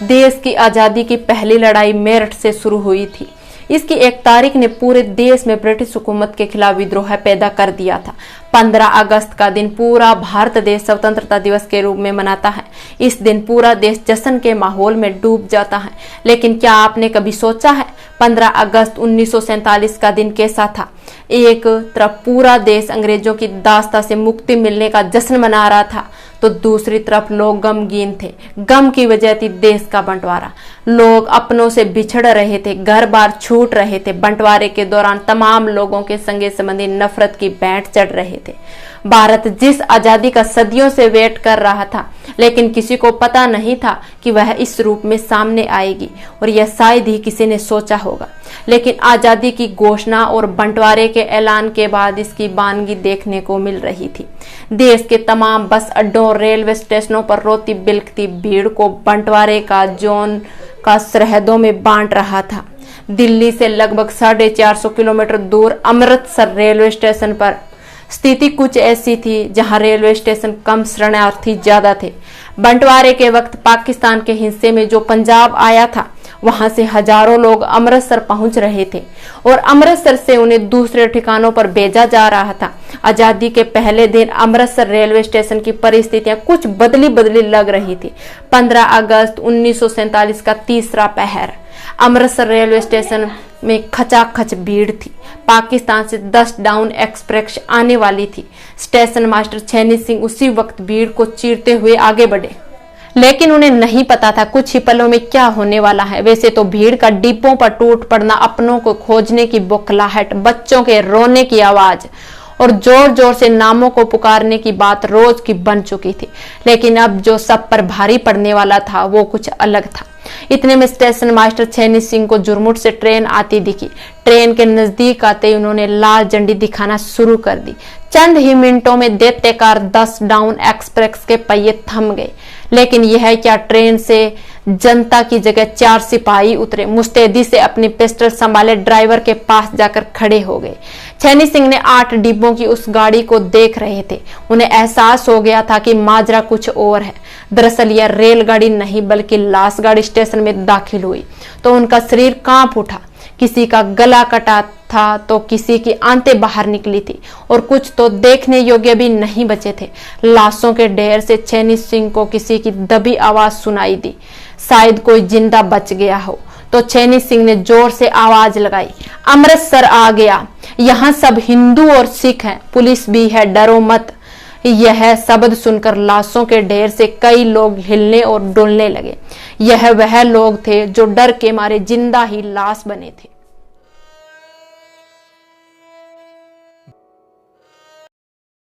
देश की आजादी की पहली लड़ाई मेरठ से शुरू हुई थी। इसकी 1 तारीख ने पूरे देश में ब्रिटिश हुकूमत के खिलाफ विद्रोह पैदा कर दिया था। 15 अगस्त का दिन पूरा भारत देश स्वतंत्रता दिवस के रूप में मनाता है। इस दिन पूरा देश जश्न के माहौल में डूब जाता है। लेकिन क्या आपने कभी सोचा है 15 अगस्त 1947 का दिन कैसा था? एक तरफ पूरा देश अंग्रेजों की दास्ता से मुक्ति मिलने का जश्न मना रहा था, तो दूसरी तरफ लोग गमगीन थे। गम की वजह थी देश का बंटवारा। लोग अपनों से बिछड़ रहे थे, घर बार छूट रहे थे। बंटवारे के दौरान तमाम लोगों के संगे संबंधी नफरत की बैंठ चढ़ रहे थे। भारत जिस आजादी का सदियों से वेट कर रहा था, लेकिन किसी को पता नहीं था कि वह इस रूप में सामने आएगी, और यह शायद ही किसी ने सोचा होगा। लेकिन आजादी की घोषणा और बंटवारे के ऐलान के बाद इसकी बानगी देखने को मिल रही थी। देश के तमाम बस अड्डों और रेलवे स्टेशनों पर रोती बिलखती भीड़ को बंटवारे का जोन का सरहदों में बांट रहा था। दिल्ली से लगभग 450 किलोमीटर दूर अमृतसर रेलवे स्टेशन पर स्थिति कुछ ऐसी थी जहां रेलवे स्टेशन कम शरणार्थी ज्यादा थे। बंटवारे के वक्त पाकिस्तान के हिस्से में जो पंजाब आया था, वहां से हजारों लोग अमृतसर पहुंच रहे थे और अमृतसर से उन्हें दूसरे ठिकानों पर भेजा जा रहा था। आजादी के पहले दिन अमृतसर रेलवे स्टेशन की परिस्थितियां कुछ बदली लग रही थी। 15 अगस्त 1947 का तीसरा पहर। अमृतसर रेलवे स्टेशन में खचाखच भीड़ थी। पाकिस्तान से 10 डाउन एक्सप्रेस आने वाली थी। स्टेशन मास्टर छेनी सिंह उसी वक्त भीड़ को चीरते हुए आगे बढ़े, लेकिन उन्हें नहीं पता था कुछ ही पलों में क्या होने वाला है। वैसे तो भीड़ का डिब्बों पर टूट पड़ना, अपनों को खोजने की बौखलाहट, बच्चों के रोने की आवाज और जोर जोर से नामों को पुकारने की बात रोज की बन चुकी थी। लेकिन अब जो सब पर भारी पड़ने वाला था वो कुछ अलग था। इतने में स्टेशन मास्टर छेनी सिंह को जुरमुट से ट्रेन आती दिखी। ट्रेन के नजदीक आते ही उन्होंने लाल झंडी दिखाना शुरू कर दी। चंद ही मिनटों में दैत्यकार 10 डाउन एक्सप्रेस के पहिए थम गए। लेकिन यह क्या, ट्रेन से जनता की जगह 4 सिपाही उतरे। मुस्तैदी से अपनी पिस्टल संभाले ड्राइवर के पास जाकर खड़े हो गए। छेनी सिंह ने 8 डिब्बों की उस गाड़ी को देख रहे थे। उन्हें एहसास हो गया था कि माजरा कुछ और है। दरअसल यह रेलगाड़ी नहीं बल्कि लाश गाड़ी स्टेशन में दाखिल हुई तो उनका शरीर कांप उठा। किसी का गला कटा था तो किसी की आंतें बाहर निकली थी और कुछ तो देखने योग्य भी नहीं बचे थे। लाशों के ढेर से छेनी सिंह को किसी की दबी आवाज सुनाई दी। शायद कोई जिंदा बच गया हो। तो छेनी सिंह ने जोर से आवाज लगाई, अमृतसर आ गया, यहाँ सब हिंदू और सिख हैं, पुलिस भी है, डरो मत। यह शब्द सुनकर लाशों के ढेर से कई लोग हिलने और डुलने लगे। यह वह लोग थे जो डर के मारे जिंदा ही लाश बने थे।